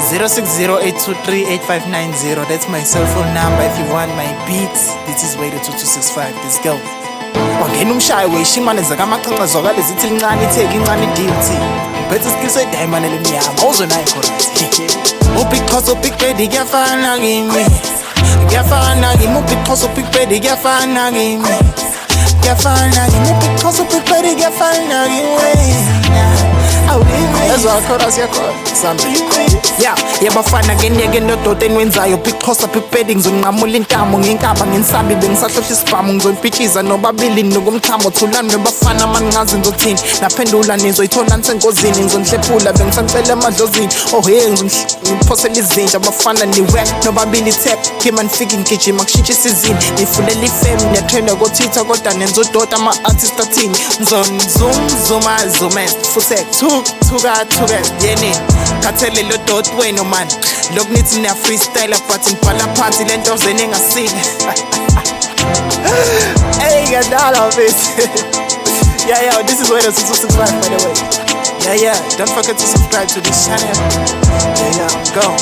0608238590. That's my cell phone number if you want my beats. This is way to 2265. Let's go. Wangena umshayo weyishimane zakamaqhenqa zwakale zithi lincane itheki incane guilty. Ngiphethe iskill se-diamond elimnyama awuzonayo chorus. Ubig Xhosa ubig Bedi kuyafana kimi. Kuyafana kimi ubig Xhosa ubig Bedi kuyafana kimi. Kuyafana kimi ubig Xhosa ubig Bedi kuyafana kimi. That's our chorus yakho something. Yeah, yabafana ngenyeke nododa enwenzayo Big Xhosa big Bedi ngizonqamula intamo ngenkaba ngensabi bengisahlosha isibhamu ngizonipitshiza nobabili nokumthamo thulani bafana mangazi ngizothini naphendula nizoyithola nisengozini ngizonihlephula bengisacela emadlozini oh hey ngiphosela izinja abafana niwek nobabili tap kima nifike ngigijima kushintsha isizini nifulela ifame niyatrenda kothitha kodwa nenza udoda ama-artist athini ngizonizuma fuse thuka yeni khathele lo dot wenu man loku nithi niya freestyle but ngibhala phansi lento zeni engasile hey gadala bese yeah this is way to 265 by the way yeah don't forget to subscribe to this channel yeah go